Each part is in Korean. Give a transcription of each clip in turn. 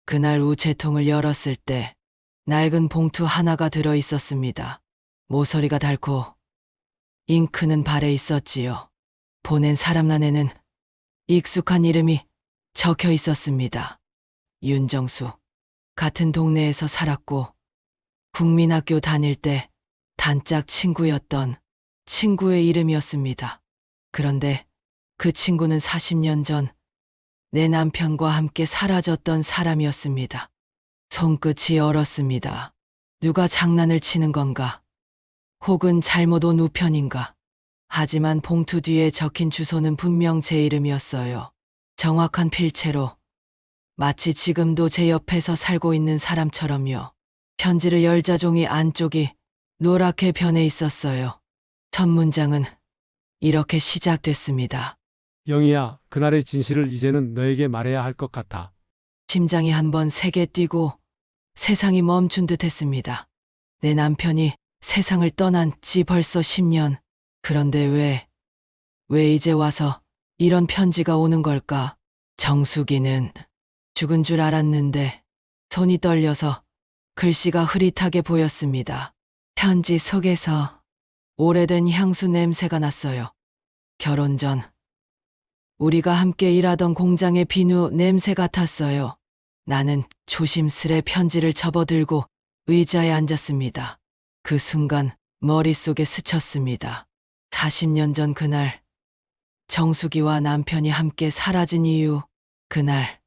그날 우체통을 열었을 때 낡은 봉투 하나가 들어 있었습니다. 모서리가 닳고 잉크는 발에 있었지요. 보낸 사람 안에는 익숙한 이름이 적혀 있었습니다. 윤정수. 같은 동네에서 살았고 국민학교 다닐 때 단짝 친구였던 친구의 이름이었습니다. 그런데 그 친구는 40년 전 내 남편과 함께 사라졌던 사람이었습니다. 손끝이 얼었습니다. 누가 장난을 치는 건가? 혹은 잘못 온 우편인가? 하지만 봉투 뒤에 적힌 주소는 분명 제 이름이었어요. 정확한 필체로. 마치 지금도 제 옆에서 살고 있는 사람처럼요. 편지를 열자 종이 안쪽이 노랗게 변해 있었어요. 첫 문장은 이렇게 시작됐습니다. 영희야, 그날의 진실을 이제는 너에게 말해야 할 것 같아. 심장이 한번 세게 뛰고 세상이 멈춘 듯 했습니다. 내 남편이 세상을 떠난 지 벌써 10년. 그런데 왜 이제 와서 이런 편지가 오는 걸까? 정숙이는 죽은 줄 알았는데 손이 떨려서 글씨가 흐릿하게 보였습니다. 편지 속에서 오래된 향수 냄새가 났어요. 결혼 전 우리가 함께 일하던 공장의 비누 냄새 같았어요. 나는 조심스레 편지를 접어들고 의자에 앉았습니다. 그 순간 머릿속에 스쳤습니다. 40년 전 그날, 정숙이와 남편이 함께 사라진 이유, 그날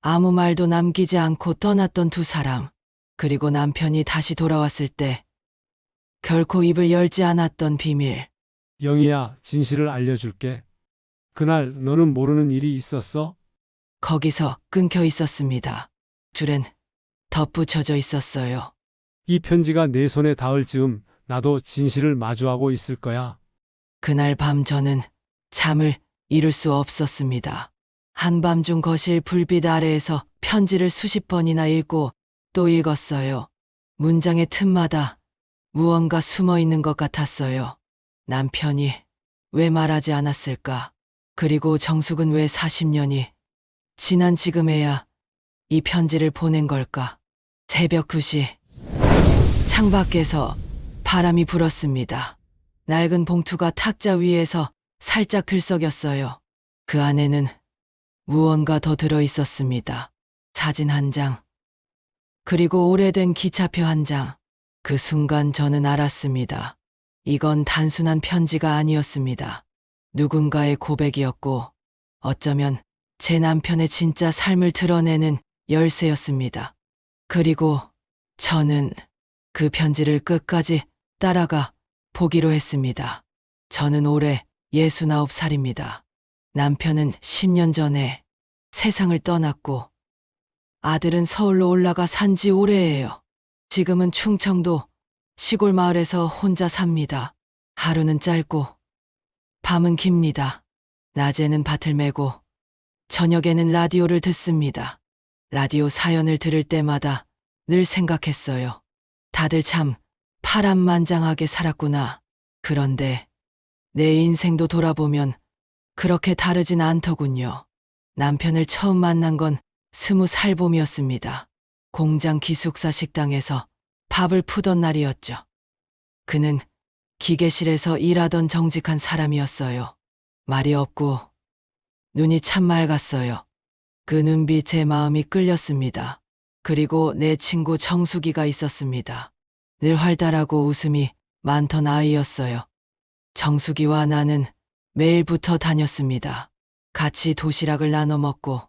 아무 말도 남기지 않고 떠났던 두 사람, 그리고 남편이 다시 돌아왔을 때 결코 입을 열지 않았던 비밀. 영희야, 진실을 알려줄게. 그날 너는 모르는 일이 있었어? 거기서 끊겨 있었습니다. 줄엔 덧붙여져 있었어요. 이 편지가 내 손에 닿을 즈음 나도 진실을 마주하고 있을 거야. 그날 밤 저는 잠을 이룰 수 없었습니다. 한밤중 거실 불빛 아래에서 편지를 수십 번이나 읽고 또 읽었어요. 문장의 틈마다 무언가 숨어 있는 것 같았어요. 남편이 왜 말하지 않았을까? 그리고 정숙은 왜 40년이 지난 지금에야 이 편지를 보낸 걸까? 새벽 2시 창밖에서 바람이 불었습니다. 낡은 봉투가 탁자 위에서 살짝 들썩였어요. 그 안에는 무언가 더 들어 있었습니다. 사진 한 장, 그리고 오래된 기차표 한 장. 그 순간 저는 알았습니다. 이건 단순한 편지가 아니었습니다. 누군가의 고백이었고 어쩌면 제 남편의 진짜 삶을 드러내는 열쇠였습니다. 그리고 저는 그 편지를 끝까지 따라가 보기로 했습니다. 저는 올해 69살입니다. 남편은 10년 전에 세상을 떠났고 아들은 서울로 올라가 산지 오래예요. 지금은 충청도 시골 마을에서 혼자 삽니다. 하루는 짧고 밤은 깁니다. 낮에는 밭을 메고 저녁에는 라디오를 듣습니다. 라디오 사연을 들을 때마다 늘 생각했어요. 다들 참 파란만장하게 살았구나. 그런데 내 인생도 돌아보면 그렇게 다르진 않더군요. 남편을 처음 만난 건 20살 봄이었습니다. 공장 기숙사 식당에서 밥을 푸던 날이었죠. 그는 기계실에서 일하던 정직한 사람이었어요. 말이 없고 눈이 참 맑았어요. 그 눈빛에 마음이 끌렸습니다. 그리고 내 친구 정숙이가 있었습니다. 늘 활달하고 웃음이 많던 아이였어요. 정숙이와 나는 매일 붙어 다녔습니다. 같이 도시락을 나눠 먹고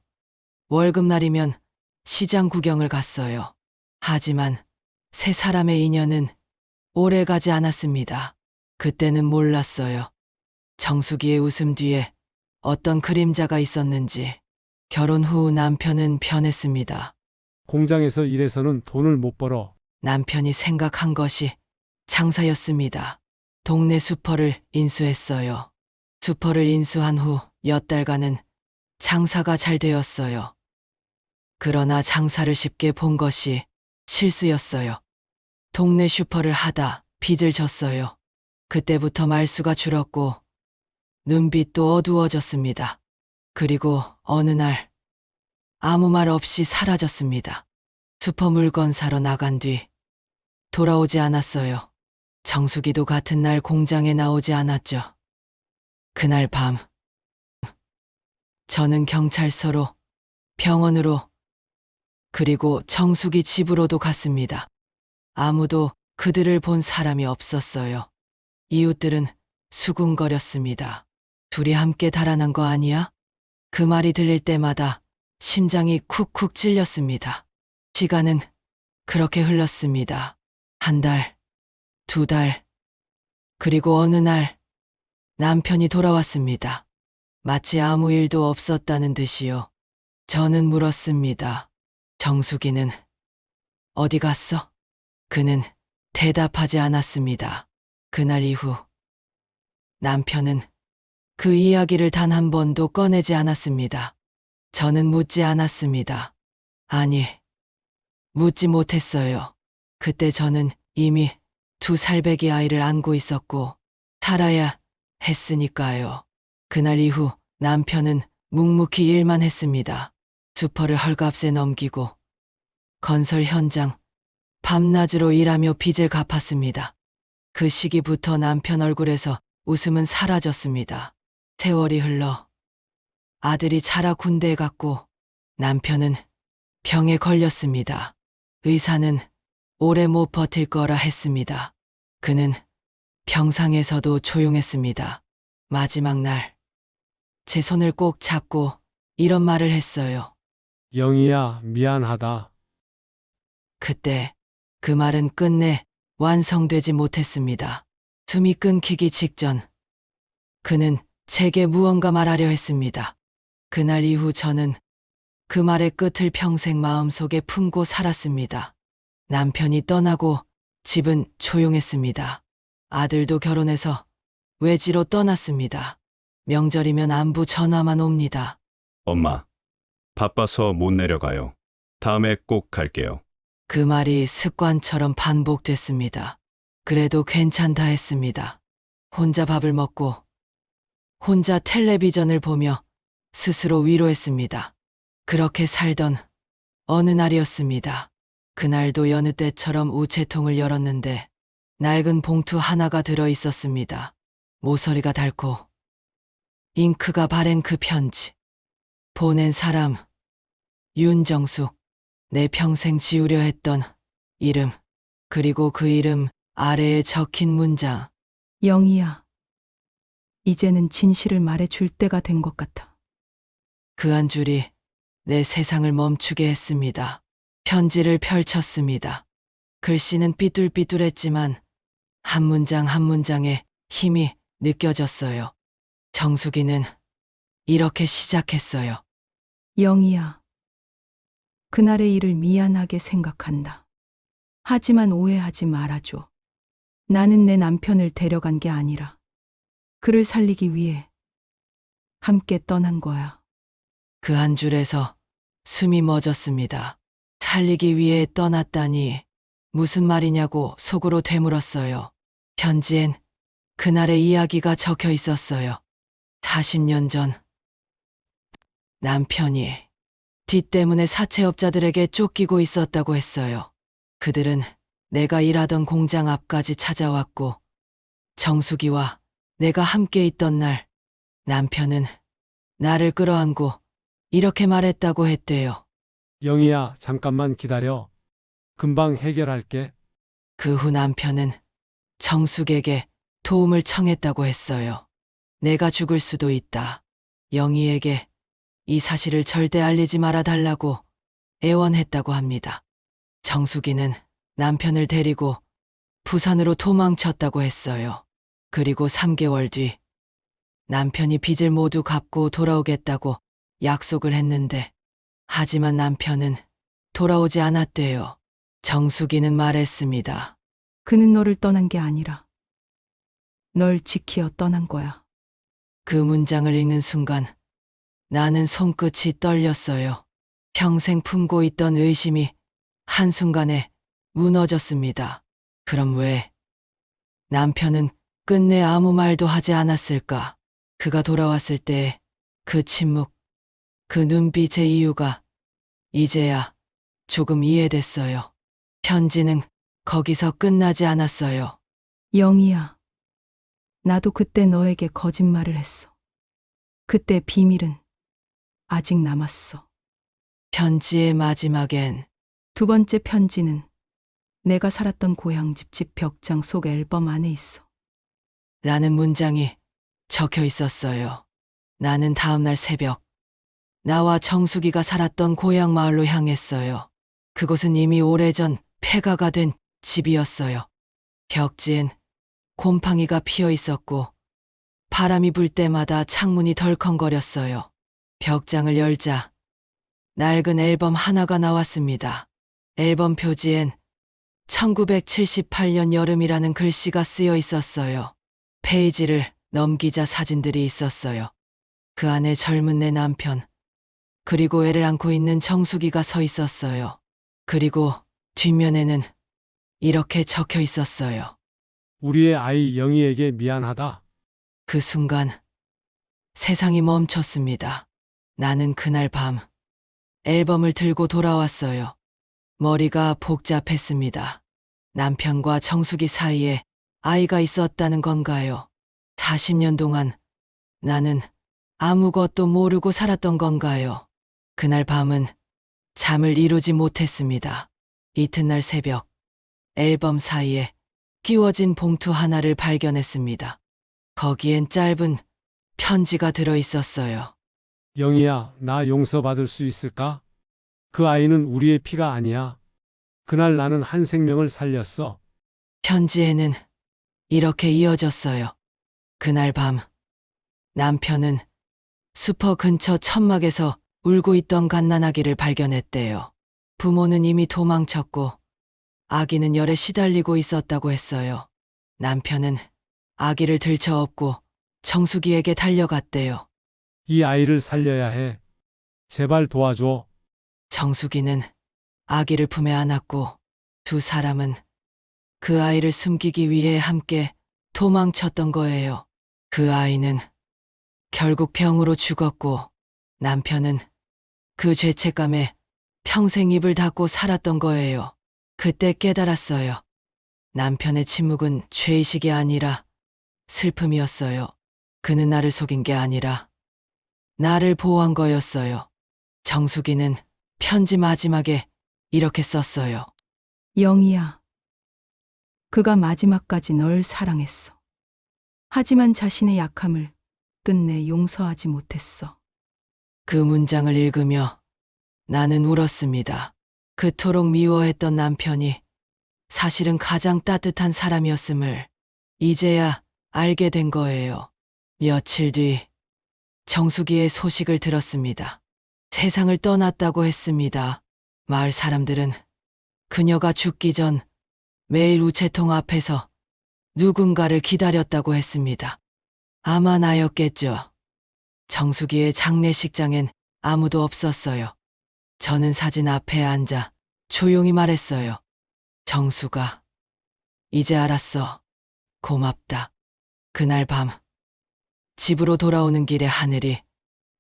월급날이면 시장 구경을 갔어요. 하지만 세 사람의 인연은 오래 가지 않았습니다. 그때는 몰랐어요. 정숙이의 웃음 뒤에 어떤 그림자가 있었는지. 결혼 후 남편은 변했습니다. 공장에서 일해서는 돈을 못 벌어. 남편이 생각한 것이 장사였습니다. 동네 슈퍼를 인수했어요. 슈퍼를 인수한 후 몇 달간은 장사가 잘 되었어요. 그러나 장사를 쉽게 본 것이 실수였어요. 동네 슈퍼를 하다 빚을 졌어요. 그때부터 말수가 줄었고 눈빛도 어두워졌습니다. 그리고 어느 날 아무 말 없이 사라졌습니다. 슈퍼 물건 사러 나간 뒤 돌아오지 않았어요. 정수기도 같은 날 공장에 나오지 않았죠. 그날 밤 저는 경찰서로, 병원으로, 그리고 정수기 집으로도 갔습니다. 아무도 그들을 본 사람이 없었어요. 이웃들은 수군거렸습니다. 둘이 함께 달아난 거 아니야? 그 말이 들릴 때마다 심장이 쿡쿡 찔렸습니다. 시간은 그렇게 흘렀습니다. 한 달, 두 달, 그리고 어느 날 남편이 돌아왔습니다. 마치 아무 일도 없었다는 듯이요. 저는 물었습니다. 정수기는 어디 갔어? 그는 대답하지 않았습니다. 그날 이후 남편은 그 이야기를 단 한 번도 꺼내지 않았습니다. 저는 묻지 않았습니다. 아니, 묻지 못했어요. 그때 저는 이미 2살배기 아이를 안고 있었고 살아야 했으니까요. 그날 이후 남편은 묵묵히 일만 했습니다. 슈퍼를 헐값에 넘기고 건설 현장 밤낮으로 일하며 빚을 갚았습니다. 그 시기부터 남편 얼굴에서 웃음은 사라졌습니다. 세월이 흘러 아들이 자라 군대에 갔고 남편은 병에 걸렸습니다. 의사는 오래 못 버틸 거라 했습니다. 그는 병상에서도 조용했습니다. 마지막 날 제 손을 꼭 잡고 이런 말을 했어요. 영희야, 미안하다. 그때 그 말은 끝내 완성되지 못했습니다. 숨이 끊기기 직전 그는 제게 무언가 말하려 했습니다. 그날 이후 저는 그 말의 끝을 평생 마음속에 품고 살았습니다. 남편이 떠나고 집은 조용했습니다. 아들도 결혼해서 외지로 떠났습니다. 명절이면 안부 전화만 옵니다. 엄마, 바빠서 못 내려가요. 다음에 꼭 갈게요. 그 말이 습관처럼 반복됐습니다. 그래도 괜찮다 했습니다. 혼자 밥을 먹고 혼자 텔레비전을 보며 스스로 위로했습니다. 그렇게 살던 어느 날이었습니다. 그날도 여느 때처럼 우체통을 열었는데 낡은 봉투 하나가 들어 있었습니다. 모서리가 닳고 잉크가 바랜 그 편지. 보낸 사람 윤정숙. 내 평생 지우려 했던 이름, 그리고 그 이름 아래에 적힌 문장. 영희야, 이제는 진실을 말해줄 때가 된 것 같아. 그 한 줄이 내 세상을 멈추게 했습니다. 편지를 펼쳤습니다. 글씨는 삐뚤삐뚤했지만 한 문장 한 문장에 힘이 느껴졌어요. 정수기는 이렇게 시작했어요. 영희야, 그날의 일을 미안하게 생각한다. 하지만 오해하지 말아줘. 나는 내 남편을 데려간 게 아니라 그를 살리기 위해 함께 떠난 거야. 그 한 줄에서 숨이 멎었습니다. 살리기 위해 떠났다니 무슨 말이냐고 속으로 되물었어요. 편지엔 그날의 이야기가 적혀 있었어요. 40년 전 남편이 뒷 때문에 사채업자들에게 쫓기고 있었다고 했어요. 그들은 내가 일하던 공장 앞까지 찾아왔고 정수기와 내가 함께 있던 날 남편은 나를 끌어안고 이렇게 말했다고 했대요. 영희야, 잠깐만 기다려. 금방 해결할게. 그 후 남편은 정숙에게 도움을 청했다고 했어요. 내가 죽을 수도 있다. 영희에게 이 사실을 절대 알리지 말아 달라고 애원했다고 합니다. 정숙이는 남편을 데리고 부산으로 도망쳤다고 했어요. 그리고 3개월 뒤 남편이 빚을 모두 갚고 돌아오겠다고 약속을 했는데 하지만 남편은 돌아오지 않았대요. 정숙이는 말했습니다. 그는 너를 떠난 게 아니라 널 지키어 떠난 거야. 그 문장을 읽는 순간 나는 손끝이 떨렸어요. 평생 품고 있던 의심이 한순간에 무너졌습니다. 그럼 왜 남편은 끝내 아무 말도 하지 않았을까? 그가 돌아왔을 때 그 침묵, 그 눈빛의 이유가 이제야 조금 이해됐어요. 편지는 거기서 끝나지 않았어요. 영희야, 나도 그때 너에게 거짓말을 했어. 그때 비밀은 아직 남았어. 편지의 마지막엔 두 번째 편지는 내가 살았던 고향집 집 벽장 속 앨범 안에 있어. 라는 문장이 적혀 있었어요. 나는 다음날 새벽, 나와 정숙이가 살았던 고향 마을로 향했어요. 그곳은 이미 오래전 폐가가 된 집이었어요. 벽지엔 곰팡이가 피어 있었고 바람이 불 때마다 창문이 덜컹거렸어요. 벽장을 열자 낡은 앨범 하나가 나왔습니다. 앨범 표지엔 1978년 여름이라는 글씨가 쓰여 있었어요. 페이지를 넘기자 사진들이 있었어요. 그 안에 젊은 내 남편, 그리고 애를 안고 있는 정숙이가 서 있었어요. 그리고 뒷면에는 이렇게 적혀 있었어요. 우리의 아이 영희에게 미안하다. 그 순간 세상이 멈췄습니다. 나는 그날 밤 앨범을 들고 돌아왔어요. 머리가 복잡했습니다. 남편과 정숙이 사이에 아이가 있었다는 건가요? 40년 동안 나는 아무것도 모르고 살았던 건가요? 그날 밤은 잠을 이루지 못했습니다. 이튿날 새벽 앨범 사이에 끼워진 봉투 하나를 발견했습니다. 거기엔 짧은 편지가 들어 있었어요. 영희야, 나 용서받을 수 있을까? 그 아이는 우리의 피가 아니야. 그날 나는 한 생명을 살렸어. 편지에는 이렇게 이어졌어요. 그날 밤 남편은 슈퍼 근처 천막에서 울고 있던 갓난아기를 발견했대요. 부모는 이미 도망쳤고 아기는 열에 시달리고 있었다고 했어요. 남편은 아기를 들쳐업고 정숙이에게 달려갔대요. 이 아이를 살려야 해. 제발 도와줘. 정숙이는 아기를 품에 안았고 두 사람은 그 아이를 숨기기 위해 함께 도망쳤던 거예요. 그 아이는 결국 병으로 죽었고 남편은 그 죄책감에 평생 입을 닫고 살았던 거예요. 그때 깨달았어요. 남편의 침묵은 죄의식이 아니라 슬픔이었어요. 그는 나를 속인 게 아니라 나를 보호한 거였어요. 정숙이는 편지 마지막에 이렇게 썼어요. 영희야, 그가 마지막까지 널 사랑했어. 하지만 자신의 약함을 끝내 용서하지 못했어. 그 문장을 읽으며 나는 울었습니다. 그토록 미워했던 남편이 사실은 가장 따뜻한 사람이었음을 이제야 알게 된 거예요. 며칠 뒤 정숙이의 소식을 들었습니다. 세상을 떠났다고 했습니다. 마을 사람들은 그녀가 죽기 전 매일 우체통 앞에서 누군가를 기다렸다고 했습니다. 아마 나였겠죠. 정숙이의 장례식장엔 아무도 없었어요. 저는 사진 앞에 앉아 조용히 말했어요. 정숙아, 이제 알았어. 고맙다. 그날 밤 집으로 돌아오는 길에 하늘이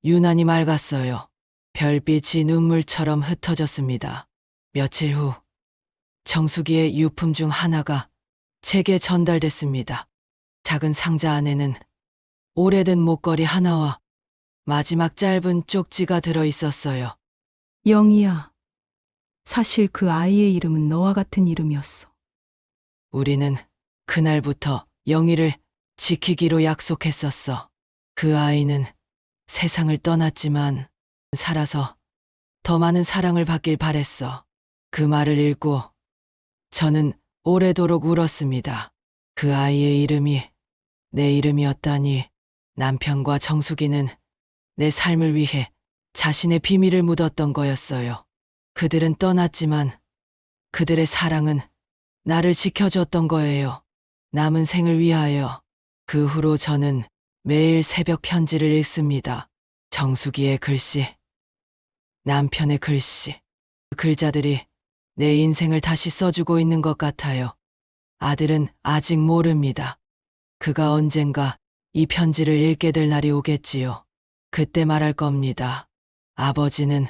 유난히 맑았어요. 별빛이 눈물처럼 흩어졌습니다. 며칠 후 정숙이의 유품 중 하나가 제게 전달됐습니다. 작은 상자 안에는 오래된 목걸이 하나와 마지막 짧은 쪽지가 들어 있었어요. 영희야, 사실 그 아이의 이름은 너와 같은 이름이었어. 우리는 그날부터 영희를 지키기로 약속했었어. 그 아이는 세상을 떠났지만 살아서 더 많은 사랑을 받길 바랬어. 그 말을 읽고 저는 오래도록 울었습니다. 그 아이의 이름이 내 이름이었다니. 남편과 정숙이는 내 삶을 위해 자신의 비밀을 묻었던 거였어요. 그들은 떠났지만 그들의 사랑은 나를 지켜줬던 거예요. 남은 생을 위하여. 그 후로 저는 매일 새벽 편지를 읽습니다. 정숙이의 글씨, 남편의 글씨, 그 글자들이 내 인생을 다시 써주고 있는 것 같아요. 아들은 아직 모릅니다. 그가 언젠가 이 편지를 읽게 될 날이 오겠지요. 그때 말할 겁니다. 아버지는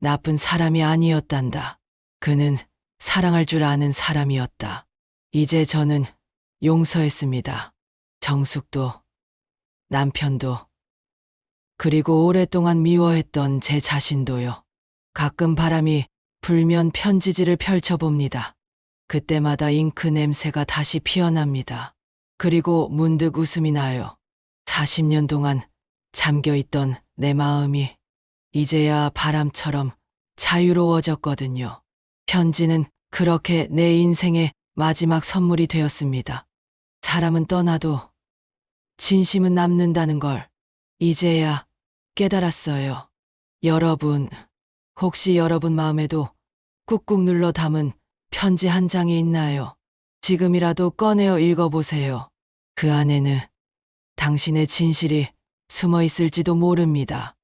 나쁜 사람이 아니었단다. 그는 사랑할 줄 아는 사람이었다. 이제 저는 용서했습니다. 정숙도, 남편도, 그리고 오랫동안 미워했던 제 자신도요. 가끔 바람이 불면 편지지를 펼쳐봅니다. 그때마다 잉크 냄새가 다시 피어납니다. 그리고 문득 웃음이 나요. 40년 동안 잠겨있던 내 마음이 이제야 바람처럼 자유로워졌거든요. 편지는 그렇게 내 인생의 마지막 선물이 되었습니다. 사람은 떠나도 진심은 남는다는 걸 이제야 깨달았어요. 여러분, 혹시 여러분 마음에도 꾹꾹 눌러 담은 편지 한 장이 있나요? 지금이라도 꺼내어 읽어보세요. 그 안에는 당신의 진실이 숨어 있을지도 모릅니다.